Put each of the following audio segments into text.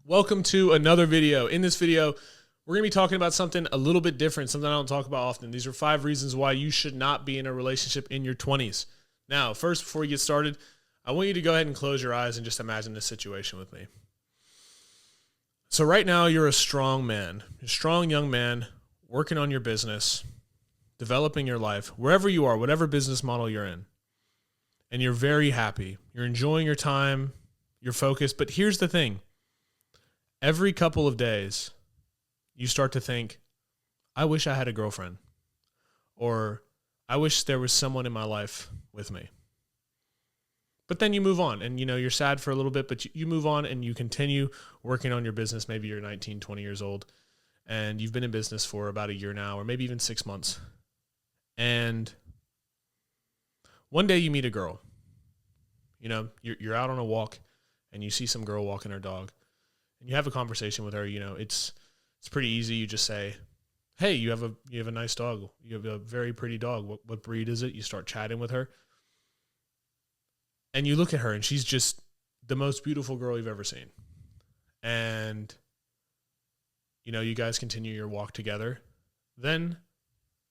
Welcome to another video. In this video, we're going to be talking about something a little bit different, something I don't talk about often. These are 5 reasons why you should not be in a relationship in your 20s. Now, first, before we get started, I want you to go ahead and close your eyes and just imagine this situation with me. So right now, you're a strong man, a strong young man working on your business, developing your life, wherever you are, whatever business model you're in. And you're very happy. You're enjoying your time, you're focused. But here's the thing. Every couple of days, you start to think, I wish I had a girlfriend, or I wish there was someone in my life with me. But then you move on and, you're sad for a little bit, but you move on and you continue working on your business. Maybe you're 19, 20 years old and you've been in business for about a year now, or maybe even 6 months. And one day you meet a girl, you're out on a walk and you see some girl walking her dog. And you have a conversation with her. It's pretty easy. You just say, hey, you have a nice dog. You have a very pretty dog. What breed is it? You start chatting with her. And you look at her and she's just the most beautiful girl you've ever seen. And, you guys continue your walk together. Then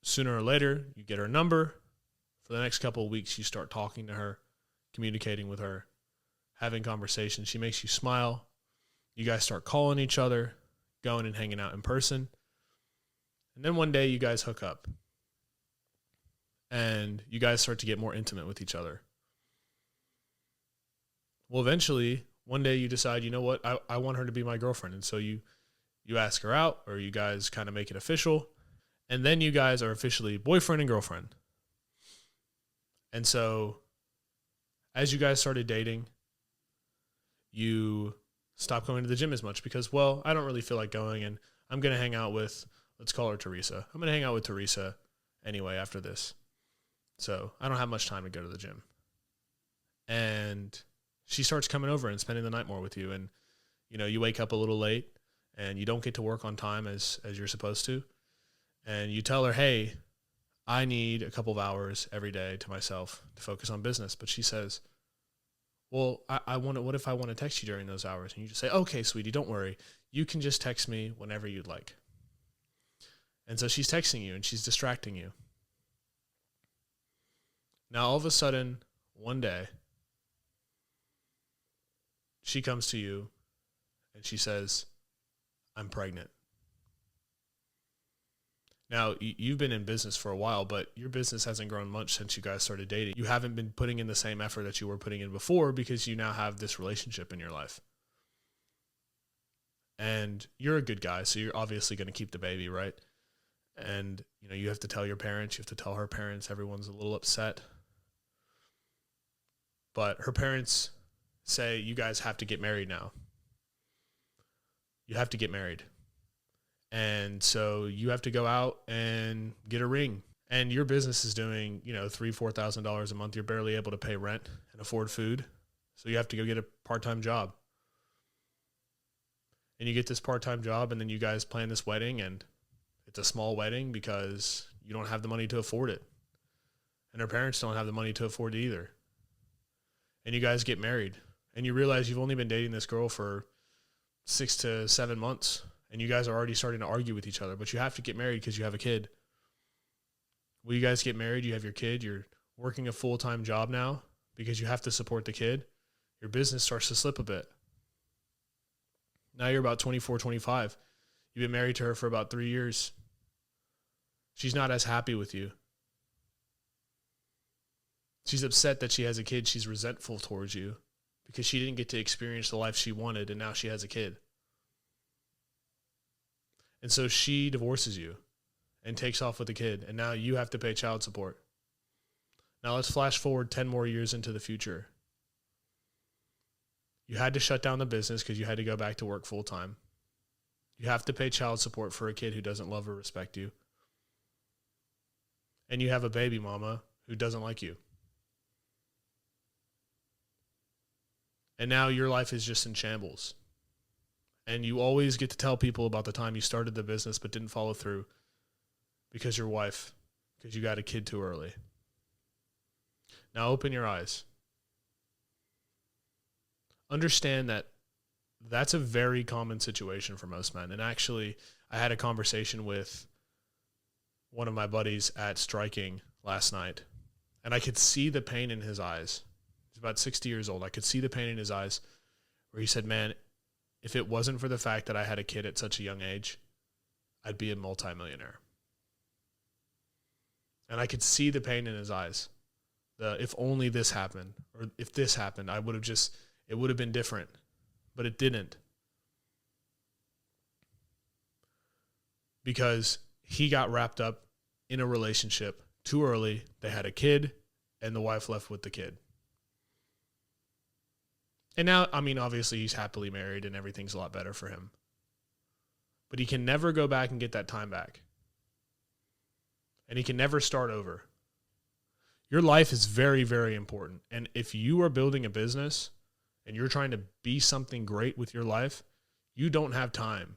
sooner or later, you get her number. For the next couple of weeks, you start talking to her, communicating with her, having conversations. She makes you smile. You guys start calling each other, going and hanging out in person. And then one day you guys hook up. And you guys start to get more intimate with each other. Well, eventually, one day you decide, you know what, I want her to be my girlfriend. And so you ask her out, or you guys kind of make it official. And then you guys are officially boyfriend and girlfriend. And so as you guys started dating, you stop going to the gym as much because, I don't really feel like going, and I'm going to hang out with, let's call her Teresa. I'm going to hang out with Teresa anyway after this. So I don't have much time to go to the gym. And she starts coming over and spending the night more with you. And, you wake up a little late and you don't get to work on time as you're supposed to. And you tell her, hey, I need a couple of hours every day to myself to focus on business. But she says, well, what if I want to text you during those hours? And you just say, okay, sweetie, don't worry. You can just text me whenever you'd like. And so she's texting you and she's distracting you. Now, all of a sudden, one day, she comes to you and she says, I'm pregnant. Now, you've been in business for a while, but your business hasn't grown much since you guys started dating. You haven't been putting in the same effort that you were putting in before because you now have this relationship in your life. And you're a good guy, so you're obviously going to keep the baby, right? And, you have to tell your parents, you have to tell her parents, everyone's a little upset. But her parents say, you guys have to get married now. You have to get married. And so you have to go out and get a ring. And your business is doing, $3,000, $4,000 a month. You're barely able to pay rent and afford food. So you have to go get a part-time job. And you get this part-time job, and then you guys plan this wedding, and it's a small wedding because you don't have the money to afford it. And her parents don't have the money to afford it either. And you guys get married. And you realize you've only been dating this girl for 6 to 7 months. And you guys are already starting to argue with each other, but you have to get married because you have a kid. Well, you guys get married, you have your kid, you're working a full-time job now because you have to support the kid. Your business starts to slip a bit. Now you're about 24, 25. You've been married to her for about 3 years. She's not as happy with you. She's upset that she has a kid. She's resentful towards you because she didn't get to experience the life she wanted, and now she has a kid. And so she divorces you and takes off with the kid. And now you have to pay child support. Now let's flash forward 10 more years into the future. You had to shut down the business because you had to go back to work full time. You have to pay child support for a kid who doesn't love or respect you. And you have a baby mama who doesn't like you. And now your life is just in shambles. And you always get to tell people about the time you started the business but didn't follow through because your wife, because you got a kid too early. Now open your eyes. Understand that that's a very common situation for most men. And actually, I had a conversation with one of my buddies at striking last night, and I could see the pain in his eyes. He's about 60 years old. I could see the pain in his eyes where he said, man, if it wasn't for the fact that I had a kid at such a young age, I'd be a multimillionaire. And I could see the pain in his eyes. If only this happened, or if this happened, it would have been different, but it didn't. Because he got wrapped up in a relationship too early. They had a kid, and the wife left with the kid. And now, I mean, obviously he's happily married and everything's a lot better for him. But he can never go back and get that time back. And he can never start over. Your life is very, very important. And if you are building a business and you're trying to be something great with your life, you don't have time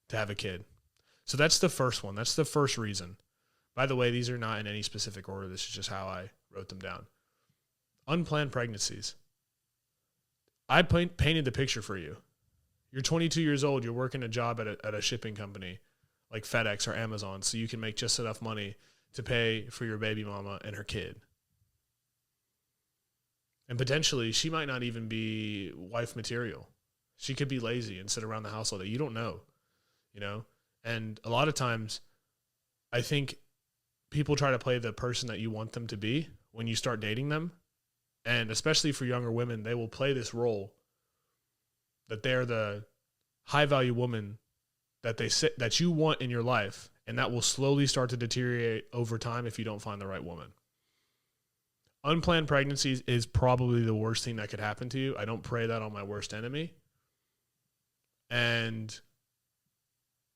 to have a kid. So that's the first one. That's the first reason. By the way, these are not in any specific order. This is just how I wrote them down. Unplanned pregnancies. I painted the picture for you. You're 22 years old. You're working a job at a shipping company like FedEx or Amazon, so you can make just enough money to pay for your baby mama and her kid. And potentially, she might not even be wife material. She could be lazy and sit around the house all day. You don't know, you know? And a lot of times, I think people try to play the person that you want them to be when you start dating them. And especially for younger women, they will play this role that they're the high-value woman that you want in your life, and that will slowly start to deteriorate over time if you don't find the right woman. Unplanned pregnancies is probably the worst thing that could happen to you. I don't pray that on my worst enemy. And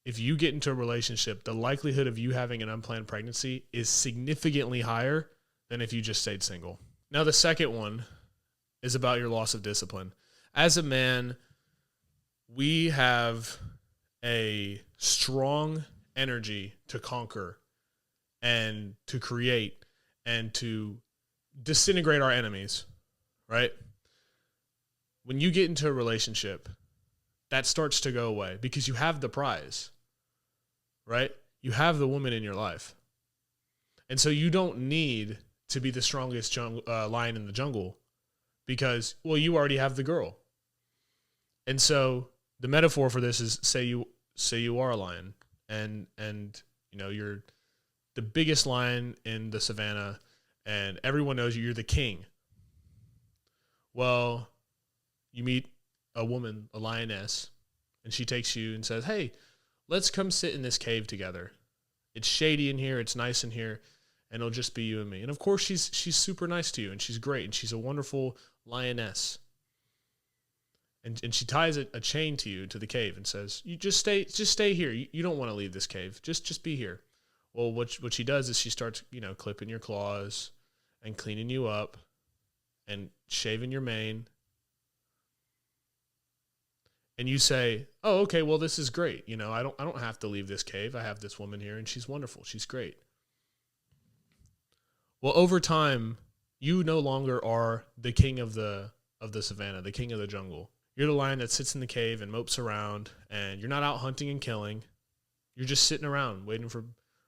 if you get into a relationship, the likelihood of you having an unplanned pregnancy is significantly higher than if you just stayed single. Now, the second one is about your loss of discipline. As a man, we have a strong energy to conquer and to create and to disintegrate our enemies, right? When you get into a relationship, that starts to go away because you have the prize, right? You have the woman in your life. And so you don't need to be the strongest lion in the jungle because, well, you already have the girl. And so the metaphor for this is say you are a lion and you know you're the biggest lion in the savannah and everyone knows you're the king. Well, you meet a woman, a lioness, and she takes you and says, "Hey, let's come sit in this cave together. It's shady in here, it's nice in here, and it'll just be you and me." And of course she's super nice to you and she's great and she's a wonderful lioness. And she ties a chain to you to the cave and says, "You just stay here. You don't want to leave this cave. Just be here." Well, what she does is she starts, clipping your claws and cleaning you up and shaving your mane. And you say, "Oh, okay, well, this is great. I don't have to leave this cave. I have this woman here and she's wonderful. She's great." Well, over time, you no longer are the king of the savannah, the king of the jungle. You're the lion that sits in the cave and mopes around, and you're not out hunting and killing. You're just sitting around waiting for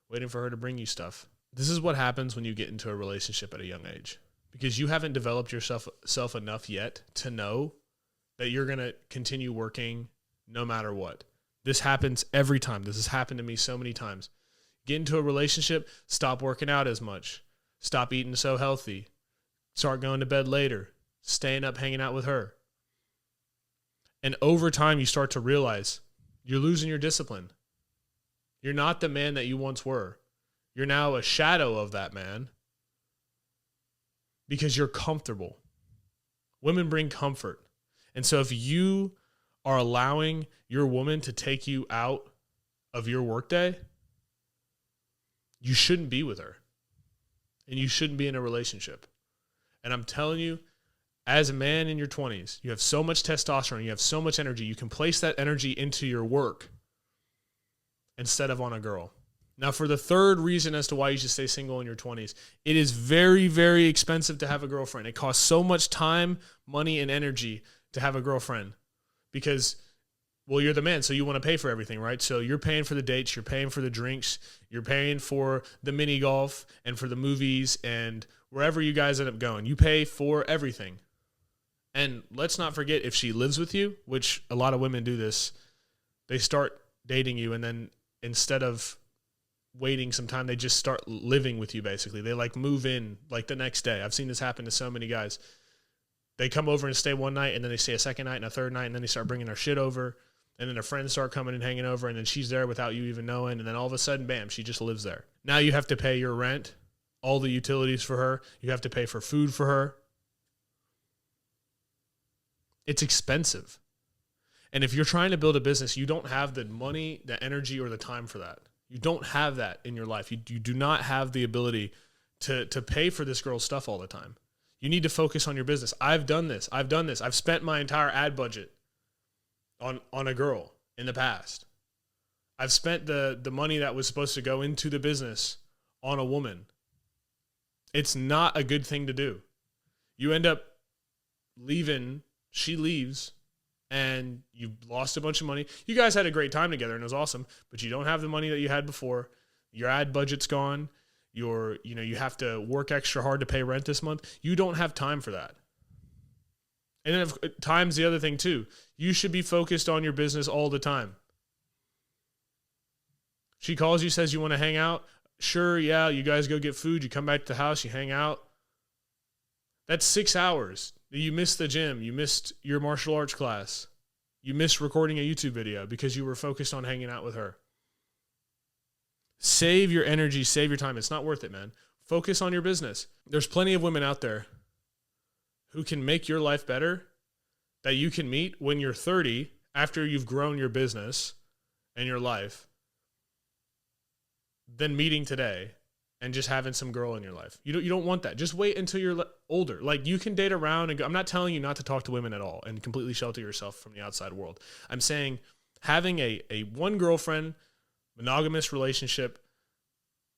her to bring you stuff. This is what happens when you get into a relationship at a young age, because you haven't developed yourself enough yet to know that you're going to continue working no matter what. This happens every time. This has happened to me so many times. Get into a relationship, stop working out as much, stop eating so healthy, start going to bed later, staying up hanging out with her. And over time, you start to realize you're losing your discipline. You're not the man that you once were. You're now a shadow of that man because you're comfortable. Women bring comfort. And so if you are allowing your woman to take you out of your workday, you shouldn't be with her. And you shouldn't be in a relationship. And I'm telling you, as a man in your 20s, you have so much testosterone, you have so much energy, you can place that energy into your work instead of on a girl. Now, for the third reason as to why you should stay single in your 20s, it is very, very expensive to have a girlfriend. It costs so much time, money, and energy to have a girlfriend. because, well, you're the man, so you want to pay for everything, right? So you're paying for the dates, you're paying for the drinks, you're paying for the mini golf and for the movies and wherever you guys end up going. You pay for everything. And let's not forget, if she lives with you, which a lot of women do this, they start dating you, and then instead of waiting some time, they just start living with you, basically. They like move in like the next day. I've seen this happen to so many guys. They come over and stay one night, and then they stay a second night and a third night, and then they start bringing their shit over, and then their friends start coming and hanging over, and then she's there without you even knowing, and then all of a sudden, bam, she just lives there. Now you have to pay your rent, all the utilities for her. You have to pay for food for her. It's expensive. And if you're trying to build a business, you don't have the money, the energy, or the time for that. You don't have that in your life. You do not have the ability to pay for this girl's stuff all the time. You need to focus on your business. I've done this. I've spent my entire ad budget on a girl in the past. I've spent the money that was supposed to go into the business on a woman. It's not a good thing to do. You end up leaving, she leaves, and you've lost a bunch of money. You guys had a great time together, and it was awesome, but you don't have the money that you had before. Your ad budget's gone. You have to work extra hard to pay rent this month. You don't have time for that. And then time's the other thing too. You should be focused on your business all the time. She calls you, says you want to hang out. Sure, yeah, you guys go get food. You come back to the house, you hang out. That's 6 hours. You missed the gym. You missed your martial arts class. You missed recording a YouTube video because you were focused on hanging out with her. Save your energy, save your time. It's not worth it, man. Focus on your business. There's plenty of women out there who can make your life better that you can meet when you're 30 after you've grown your business and your life than meeting today and just having some girl in your life. You don't want that. Just wait until you're older. Like, you can date around and go. I'm not telling you not to talk to women at all and completely shelter yourself from the outside world. I'm saying having a one girlfriend monogamous relationship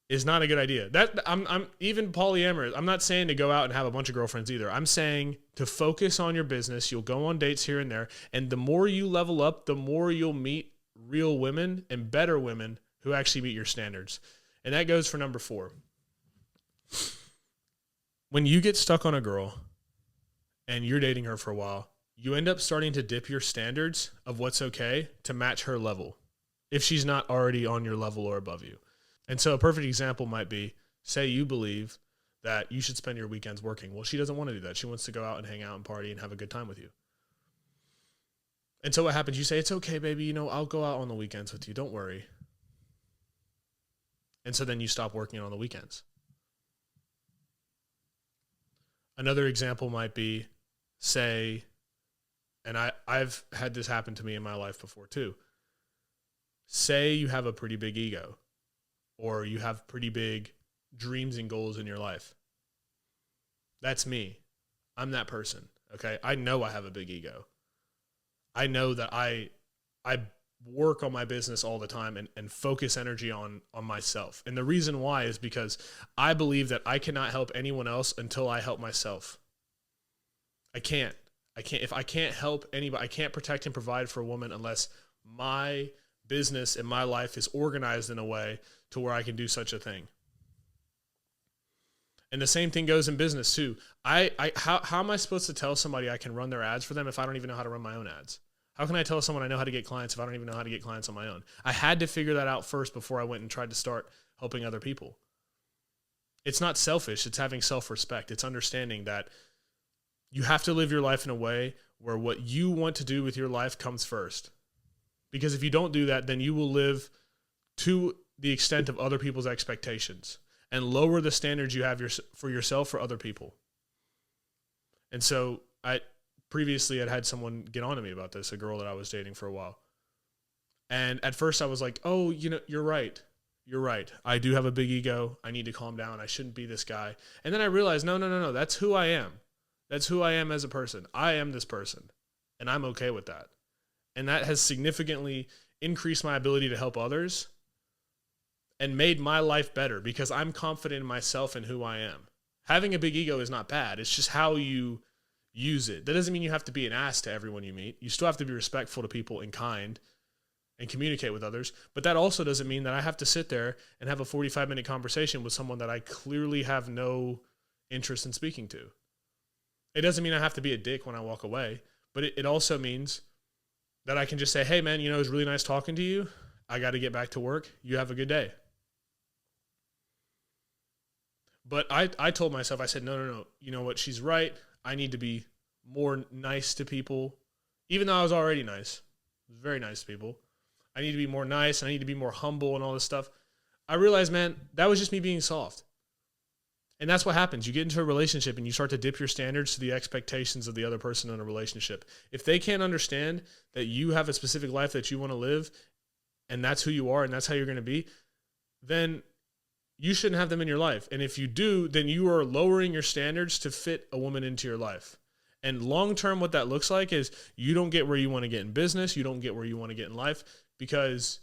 is not a good idea. That I'm even polyamorous. I'm not saying to go out and have a bunch of girlfriends either. I'm saying to focus on your business. You'll go on dates here and there, and the more you level up, the more you'll meet real women and better women who actually meet your standards. And that goes for number 4. When you get stuck on a girl and you're dating her for a while, you end up starting to dip your standards of what's okay to match her level, if she's not already on your level or above you. And so a perfect example might be, say you believe that you should spend your weekends working. Well, she doesn't want to do that. She wants to go out and hang out and party and have a good time with you. And so what happens? You say, it's okay, baby. I'll go out on the weekends with you. Don't worry. And so then you stop working on the weekends. Another example might be, say, and I've had this happen to me in my life before too. Say you have a pretty big ego, or you have pretty big dreams and goals in your life. That's me. I'm that person, okay? I know I have a big ego. I know that I work on my business all the time and focus energy on myself. And the reason why is because I believe that I cannot help anyone else until I help myself. I can't. If I can't help anybody, I can't protect and provide for a woman unless my business and my life is organized in a way to where I can do such a thing. And the same thing goes in business too. How am I supposed to tell somebody I can run their ads for them if I don't even know how to run my own ads? How can I tell someone I know how to get clients if I don't even know how to get clients on my own? I had to figure that out first before I went and tried to start helping other people. It's not selfish. It's having self-respect. It's understanding that you have to live your life in a way where what you want to do with your life comes first. Because if you don't do that, then you will live to the extent of other people's expectations and lower the standards you have for yourself for other people. And so previously I'd had someone get on to me about this, a girl that I was dating for a while. And at first I was like, oh, you're right. You're right. I do have a big ego. I need to calm down. I shouldn't be this guy. And then I realized, no. That's who I am. That's who I am as a person. I am this person. And I'm okay with that. And that has significantly increased my ability to help others and made my life better because I'm confident in myself and who I am. Having a big ego is not bad. It's just how you use it. That doesn't mean you have to be an ass to everyone you meet. You still have to be respectful to people and kind and communicate with others. But that also doesn't mean that I have to sit there and have a 45-minute conversation with someone that I clearly have no interest in speaking to. It doesn't mean I have to be a dick when I walk away, but it also means that I can just say, hey, man, it was really nice talking to you. I got to get back to work. You have a good day. But I told myself, I said, no. You know what? She's right. I need to be more nice to people, even though I was already nice. I was very nice to people. I need to be more nice. And I need to be more humble and all this stuff. I realized, man, that was just me being soft. And that's what happens. You get into a relationship and you start to dip your standards to the expectations of the other person in a relationship. If they can't understand that you have a specific life that you want to live and that's who you are and that's how you're going to be, then you shouldn't have them in your life. And if you do, then you are lowering your standards to fit a woman into your life. And long-term, what that looks like is you don't get where you want to get in business. You don't get where you want to get in life because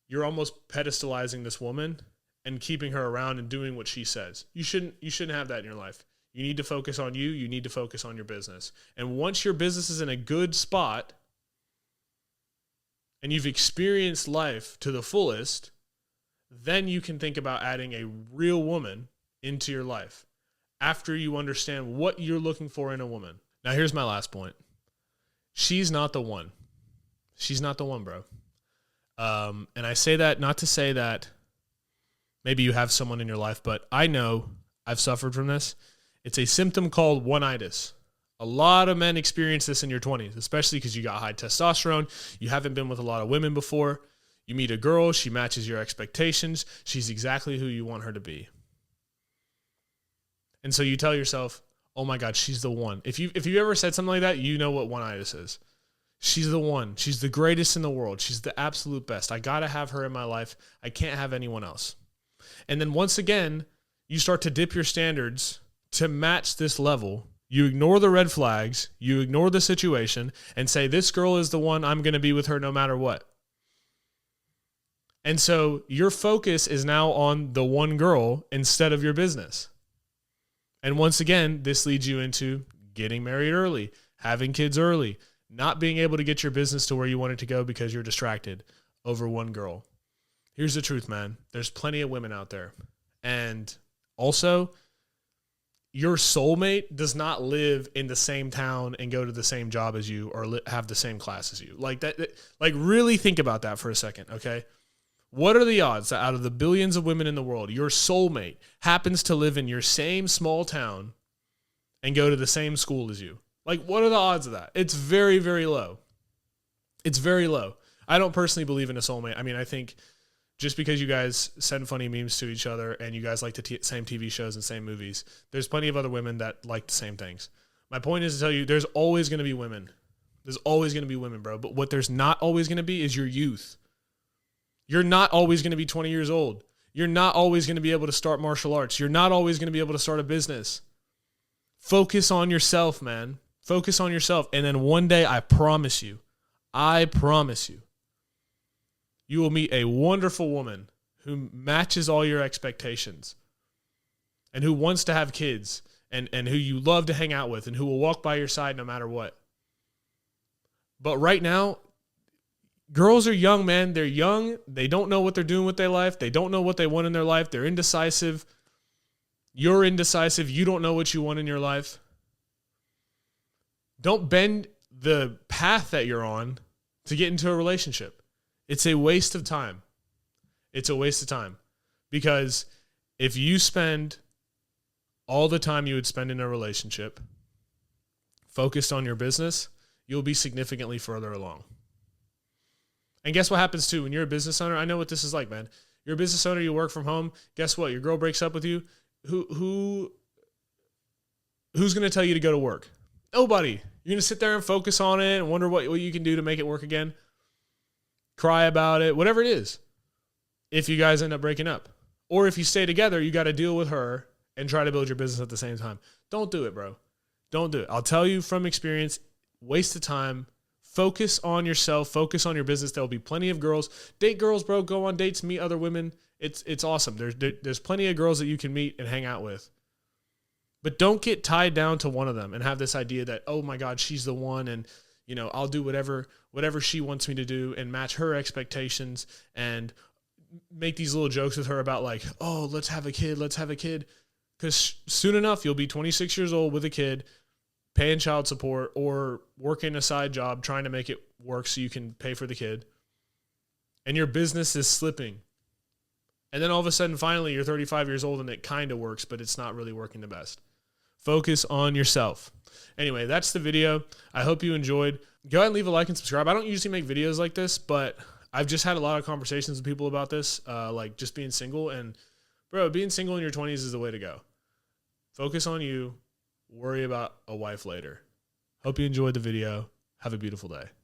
you're almost pedestalizing this woman and keeping her around and doing what she says. You shouldn't have that in your life. You need to focus on you. You need to focus on your business. And once your business is in a good spot and you've experienced life to the fullest, then you can think about adding a real woman into your life after you understand what you're looking for in a woman. Now, here's my last point. She's not the one. She's not the one, bro. And I say that not to say that maybe you have someone in your life, but I know I've suffered from this. It's a symptom called oneitis. A lot of men experience this in your 20s, especially because you got high testosterone. You haven't been with a lot of women before. You meet a girl, she matches your expectations. She's exactly who you want her to be. And so you tell yourself, oh my God, she's the one. If you ever said something like that, you know what oneitis is. She's the one. She's the greatest in the world. She's the absolute best. I got to have her in my life. I can't have anyone else. And then once again, you start to dip your standards to match this level. You ignore the red flags. You ignore the situation and say, this girl is the one. I'm going to be with her no matter what. And so your focus is now on the one girl instead of your business. And once again, this leads you into getting married early, having kids early, not being able to get your business to where you want it to go because you're distracted over one girl. Here's the truth, man. There's plenty of women out there. And also, your soulmate does not live in the same town and go to the same job as you or have the same class as you. Like really think about that for a second, okay? What are the odds that out of the billions of women in the world, your soulmate happens to live in your same small town and go to the same school as you? Like, what are the odds of that? It's very, very low. It's very low. I don't personally believe in a soulmate. I mean, I think just because you guys send funny memes to each other and you guys like the same TV shows and same movies, there's plenty of other women that like the same things. My point is to tell you, there's always going to be women. There's always going to be women, bro. But what there's not always going to be is your youth. You're not always going to be 20 years old. You're not always going to be able to start martial arts. You're not always going to be able to start a business. Focus on yourself, man. Focus on yourself. And then one day, I promise you, you will meet a wonderful woman who matches all your expectations and who wants to have kids and who you love to hang out with and who will walk by your side no matter what. But right now, girls are young, man. They're young. They don't know what they're doing with their life. They don't know what they want in their life. They're indecisive. You're indecisive. You don't know what you want in your life. Don't bend the path that you're on to get into a relationship. It's a waste of time. It's a waste of time. Because if you spend all the time you would spend in a relationship focused on your business, you'll be significantly further along. And guess what happens too when you're a business owner? I know what this is like, man. You're a business owner, you work from home. Guess what? Your girl breaks up with you. Who's going to tell you to go to work? Nobody. You're going to sit there and focus on it and wonder what you can do to make it work again. Cry about it, whatever it is. If you guys end up breaking up. Or if you stay together, you got to deal with her and try to build your business at the same time. Don't do it, bro. Don't do it. I'll tell you from experience, waste of time. Focus on yourself. Focus on your business. There will be plenty of girls. Date girls, bro. Go on dates. Meet other women. It's awesome. There's plenty of girls that you can meet and hang out with. But don't get tied down to one of them and have this idea that, oh my God, she's the one, and I'll do whatever she wants me to do and match her expectations, and make these little jokes with her about like, oh, let's have a kid. Because soon enough, you'll be 26 years old with a kid, paying child support or working a side job, trying to make it work so you can pay for the kid. And your business is slipping. And then all of a sudden, finally, you're 35 years old and it kind of works, but it's not really working the best. Focus on yourself. Anyway, that's the video. I hope you enjoyed. Go ahead and leave a like and subscribe. I don't usually make videos like this, but I've just had a lot of conversations with people about this, like just being single. And, bro, being single in your 20s is the way to go. Focus on you. Worry about a wife later. Hope you enjoyed the video. Have a beautiful day.